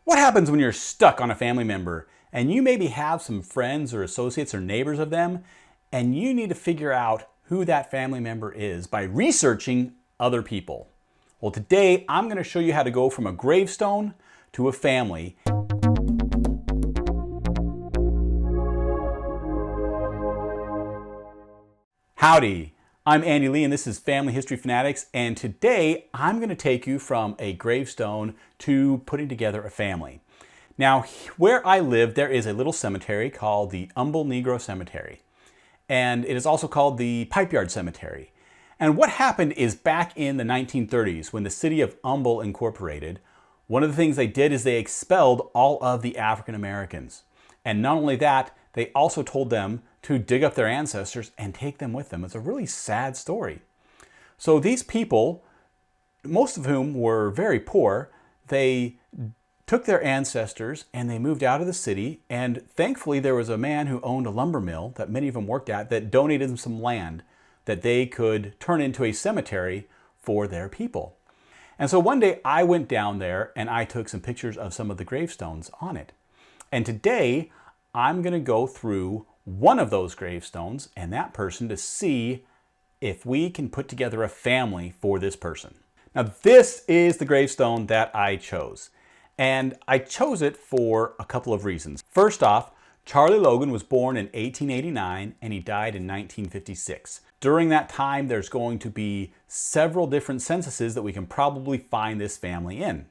What happens when you're stuck on a family member and you maybe have some friends or associates or neighbors of them and you need to figure out who that family member is by researching other people? Well, today I'm going to show you how to go from a gravestone to a family. Howdy, I'm Andy Lee and this is Family History Fanatics, and today I'm going to take you from a gravestone to putting together a family. Now, where I live, there is a little cemetery called the Humble Negro Cemetery, and it is also called the Pipe Yard Cemetery. And what happened is back in the 1930s, when the city of Humble incorporated, one of the things they did is they expelled all of the African Americans. And not only that, they also told them to dig up their ancestors and take them with them. It's a really sad story. So these people, most of whom were very poor, they took their ancestors and they moved out of the city. And thankfully there was a man who owned a lumber mill that many of them worked at that donated them some land that they could turn into a cemetery for their people. And so one day I went down there and I took some pictures of some of the gravestones on it. And today I'm going to go through one of those gravestones and that person to see if we can put together a family for this person. Now, this is the gravestone that I chose. And I chose it for a couple of reasons. First off, Charlie Logan was born in 1889 and he died in 1956. During that time, there's going to be several different censuses that we can probably find this family in.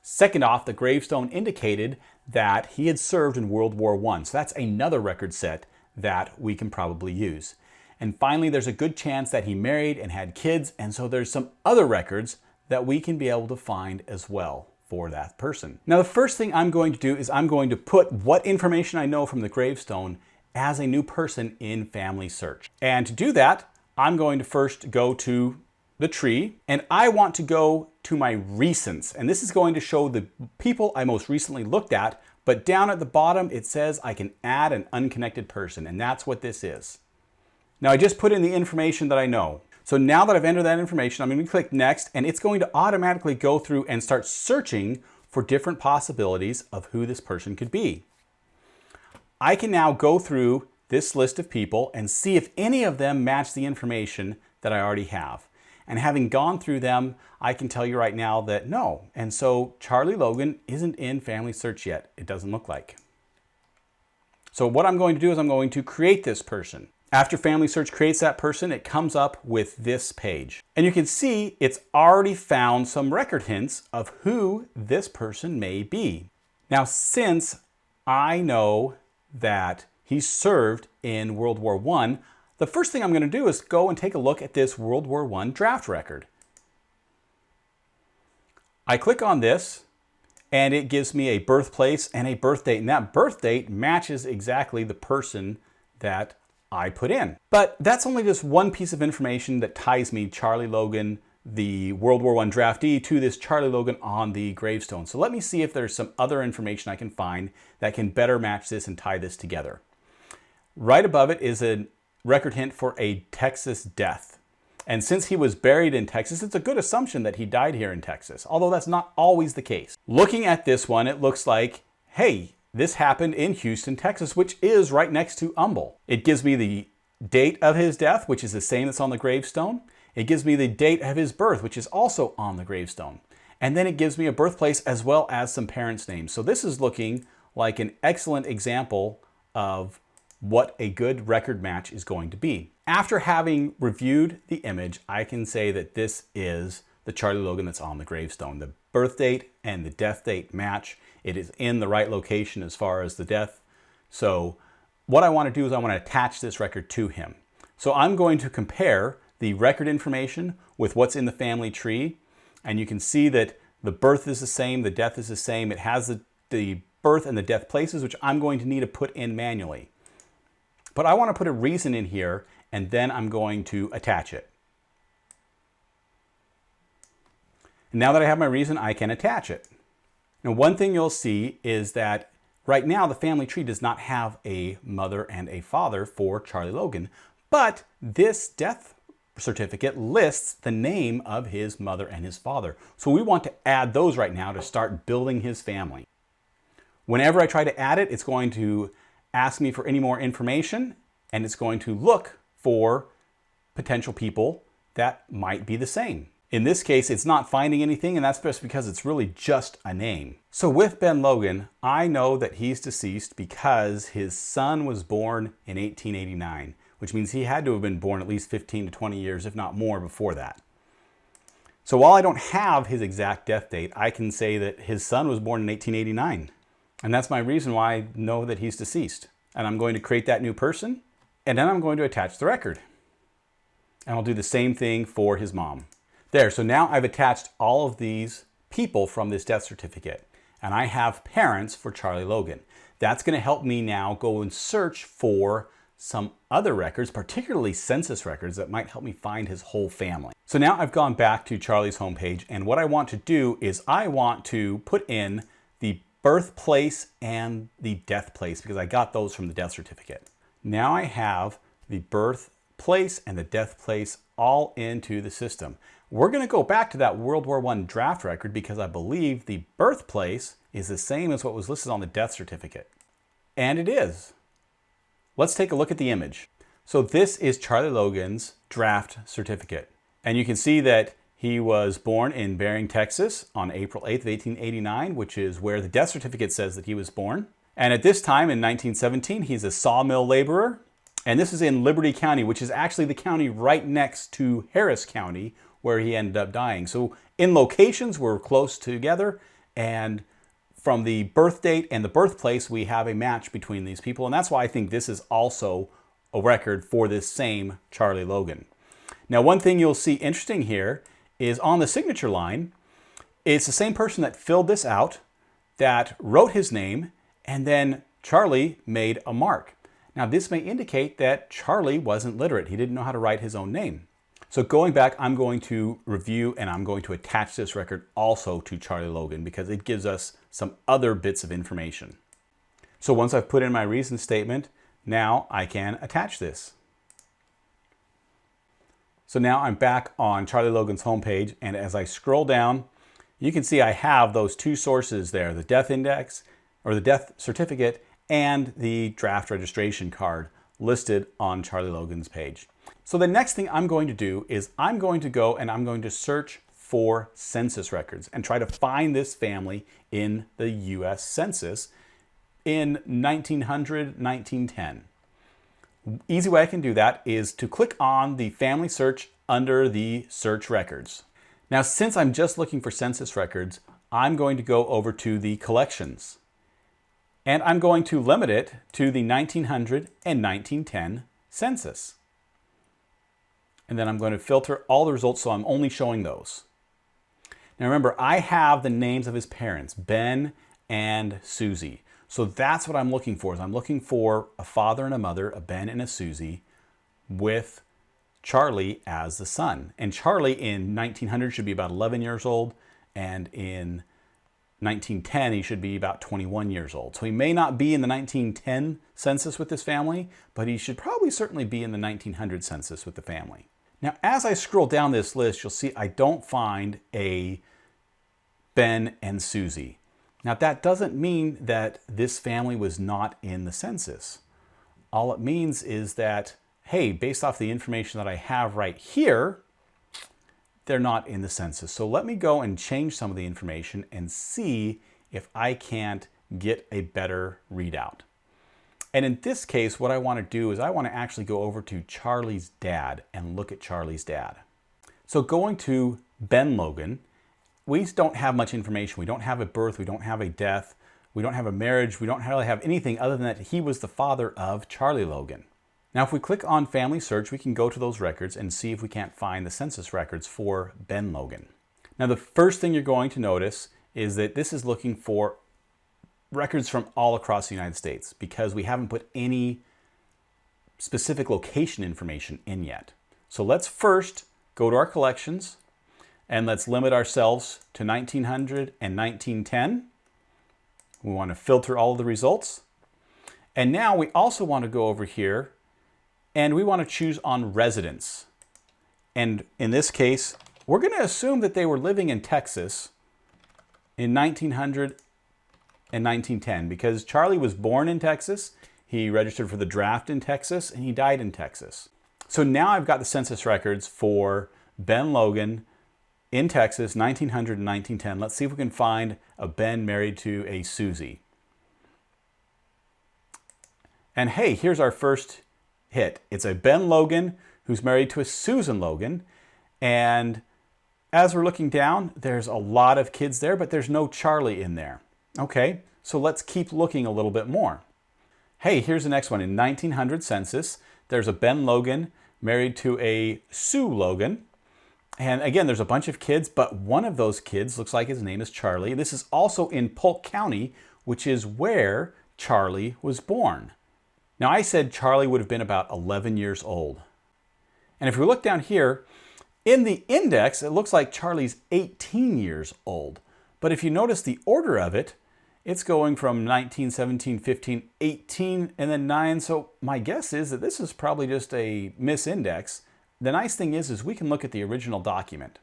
Second off, the gravestone indicated that he had served in World War I. So that's another record set that we can probably use. And finally, there's a good chance that he married and had kids. And so there's some other records that we can be able to find as well for that person. Now, the first thing I'm going to do is I'm going to put what information I know from the gravestone as a new person in FamilySearch. And to do that, I'm going to first go to the tree, and I want to go to my recents. And this is going to show the people I most recently looked at, but down at the bottom it says I can add an unconnected person, and that's what this is. Now, I just put in the information that I know. So now that I've entered that information, I'm going to click next, and it's going to automatically go through and start searching for different possibilities of who this person could be. I can now go through this list of people and see if any of them match the information that I already have. And having gone through them, I can tell you right now that no. And so Charlie Logan isn't in FamilySearch yet. It doesn't look like. So what I'm going to do is I'm going to create this person. After FamilySearch creates that person, it comes up with this page. And you can see it's already found some record hints of who this person may be. Now, since I know that he served in World War I, the first thing I'm going to do is go and take a look at this World War I draft record. I click on this and it gives me a birthplace and a birth date, and that birth date matches exactly the person that I put in. But that's only just one piece of information that ties me, Charlie Logan, the World War I draftee, to this Charlie Logan on the gravestone. So let me see if there's some other information I can find that can better match this and tie this together. Right above it is a record hint for a Texas death. And since he was buried in Texas, it's a good assumption that he died here in Texas, although that's not always the case. Looking at this one, it looks like, hey, this happened in Houston, Texas, which is right next to Humble. It gives me the date of his death, which is the same that's on the gravestone. It gives me the date of his birth, which is also on the gravestone. And then it gives me a birthplace as well as some parents' names. So this is looking like an excellent example of what a good record match is going to be. After having reviewed the image, I can say that this is the Charlie Logan that's on the gravestone. The birth date and the death date match. It is in the right location as far as the death. So what I want to do is I want to attach this record to him. So I'm going to compare the record information with what's in the family tree. And you can see that the birth is the same, the death is the same. It has the birth and the death places, which I'm going to need to put in manually. But I want to put a reason in here, and then I'm going to attach it. And now that I have my reason, I can attach it. Now, one thing you'll see is that right now the family tree does not have a mother and a father for Charlie Logan, but this death certificate lists the name of his mother and his father. So we want to add those right now to start building his family. Whenever I try to add it, it's going to ask me for any more information, and it's going to look for potential people that might be the same. In this case, it's not finding anything, and that's just because it's really just a name. So with Ben Logan, I know that he's deceased because his son was born in 1889, which means he had to have been born at least 15 to 20 years, if not more, before that. So while I don't have his exact death date, I can say that his son was born in 1889. And that's my reason why I know that he's deceased. And I'm going to create that new person, and then I'm going to attach the record. And I'll do the same thing for his mom. There, so now I've attached all of these people from this death certificate, and I have parents for Charlie Logan. That's going to help me now go and search for some other records, particularly census records, that might help me find his whole family. So now I've gone back to Charlie's homepage, and what I want to do is I want to put in the birthplace and the death place, because I got those from the death certificate. Now I have the birthplace and the death place all into the system. We're going to go back to that World War I draft record because I believe the birthplace is the same as what was listed on the death certificate. And it is. Let's take a look at the image. So this is Charlie Logan's draft certificate. And you can see that he was born in Bering, Texas on April 8th of 1889, which is where the death certificate says that he was born. And at this time in 1917, he's a sawmill laborer. And this is in Liberty County, which is actually the county right next to Harris County, where he ended up dying. So in locations, we're close together. And from the birth date and the birthplace, we have a match between these people. And that's why I think this is also a record for this same Charlie Logan. Now, one thing you'll see interesting here is on the signature line, it's the same person that filled this out, that wrote his name, and then Charlie made a mark. Now, this may indicate that Charlie wasn't literate. He didn't know how to write his own name. So going back, I'm going to review and I'm going to attach this record also to Charlie Logan because it gives us some other bits of information. So once I've put in my reason statement, now I can attach this. So now I'm back on Charlie Logan's homepage, and as I scroll down, you can see I have those two sources there, the death index or the death certificate and the draft registration card listed on Charlie Logan's page. So the next thing I'm going to do is I'm going to go and I'm going to search for census records and try to find this family in the US Census in 1900, 1910. Easy way I can do that is to click on the FamilySearch under the search records. Now, since I'm just looking for census records, I'm going to go over to the collections. And I'm going to limit it to the 1900 and 1910 census. And then I'm going to filter all the results so I'm only showing those. Now remember, I have the names of his parents, Ben and Susie. So that's what I'm looking for. Is I'm looking for a father and a mother, a Ben and a Susie, with Charlie as the son. And Charlie in 1900 should be about 11 years old, and in 1910 he should be about 21 years old. So he may not be in the 1910 census with this family, but he should probably certainly be in the 1900 census with the family. Now, as I scroll down this list, you'll see I don't find a Ben and Susie. Now, that doesn't mean that this family was not in the census. All it means is that, hey, based off the information that I have right here, they're not in the census. So let me go and change some of the information and see if I can't get a better readout. And in this case, what I want to do is I want to actually go over to Charlie's dad and look at Charlie's dad. So going to Ben Logan, we don't have much information. We don't have a birth, we don't have a death, we don't have a marriage, we don't really have anything other than that he was the father of Charlie Logan. Now, if we click on FamilySearch, we can go to those records and see if we can't find the census records for Ben Logan. Now, the first thing you're going to notice is that this is looking for records from all across the United States because we haven't put any specific location information in yet. So let's first go to our collections and let's limit ourselves to 1900 and 1910. We want to filter all of the results. And now we also want to go over here and we want to choose on residence. And in this case, we're going to assume that they were living in Texas in 1900 in 1910 because Charlie was born in Texas, he registered for the draft in Texas, and he died in Texas. So now I've got the census records for Ben Logan in Texas, 1900 and 1910. Let's see if we can find a Ben married to a Susie. And hey, here's our first hit. It's a Ben Logan who's married to a Susan Logan. And as we're looking down, there's a lot of kids there, but there's no Charlie in there. Okay, so let's keep looking a little bit more. Hey, here's the next one. In 1900 census, there's a Ben Logan married to a Sue Logan. And again, there's a bunch of kids, but one of those kids looks like his name is Charlie. This is also in Polk County, which is where Charlie was born. Now, I said Charlie would have been about 11 years old. And if we look down here, in the index, it looks like Charlie's 18 years old. But if you notice the order of it, it's going from 19, 17, 15, 18, and then 9. So my guess is that this is probably just a misindex. The nice thing is we can look at the original document.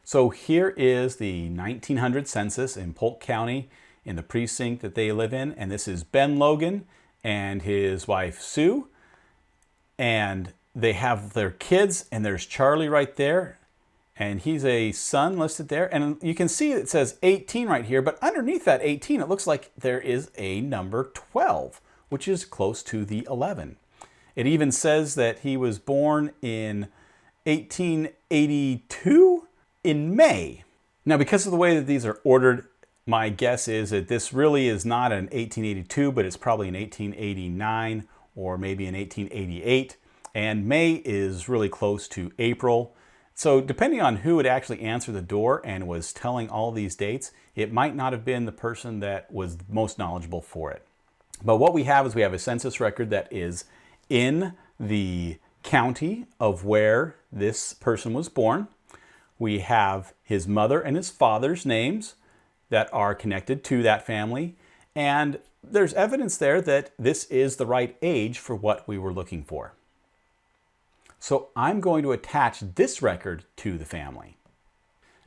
So here is the 1900 census in Polk County in the precinct that they live in. And this is Ben Logan and his wife Sue. And they have their kids, and there's Charlie right there. And he's a son listed there. And you can see it says 18 right here, but underneath that 18, it looks like there is a number 12, which is close to the 11. It even says that he was born in 1882 in May. Now, because of the way that these are ordered, my guess is that this really is not an 1882, but it's probably an 1889 or maybe an 1888. And May is really close to April. So depending on who would actually answer the door and was telling all these dates, it might not have been the person that was most knowledgeable for it. But what we have is we have a census record that is in the county of where this person was born. We have his mother and his father's names that are connected to that family. And there's evidence there that this is the right age for what we were looking for. So I'm going to attach this record to the family.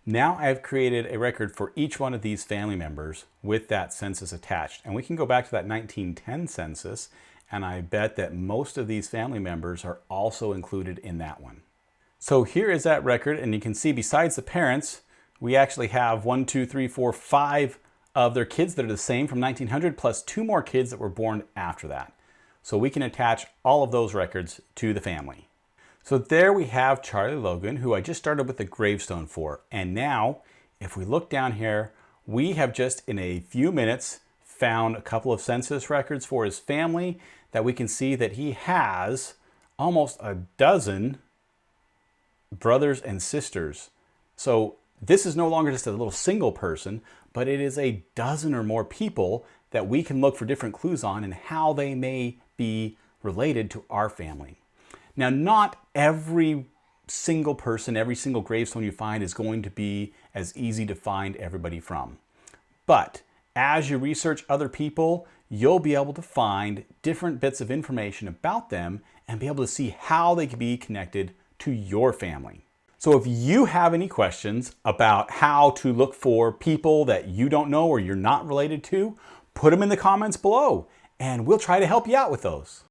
Now I've created a record for each one of these family members with that census attached. And we can go back to that 1910 census, and I bet that most of these family members are also included in that one. So here is that record, and you can see besides the parents, we actually have 5 of their kids that are the same from 1900, plus 2 more kids that were born after that. So we can attach all of those records to the family. So there we have Charlie Logan, who I just started with the gravestone for. And now, if we look down here, we have just in a few minutes found a couple of census records for his family that we can see that he has almost a dozen brothers and sisters. So this is no longer just a little single person, but it is a dozen or more people that we can look for different clues on and how they may be related to our family. Now, not every single person, every single gravestone you find is going to be as easy to find everybody from. But as you research other people, you'll be able to find different bits of information about them and be able to see how they can be connected to your family. So if you have any questions about how to look for people that you don't know or you're not related to, put them in the comments below and we'll try to help you out with those.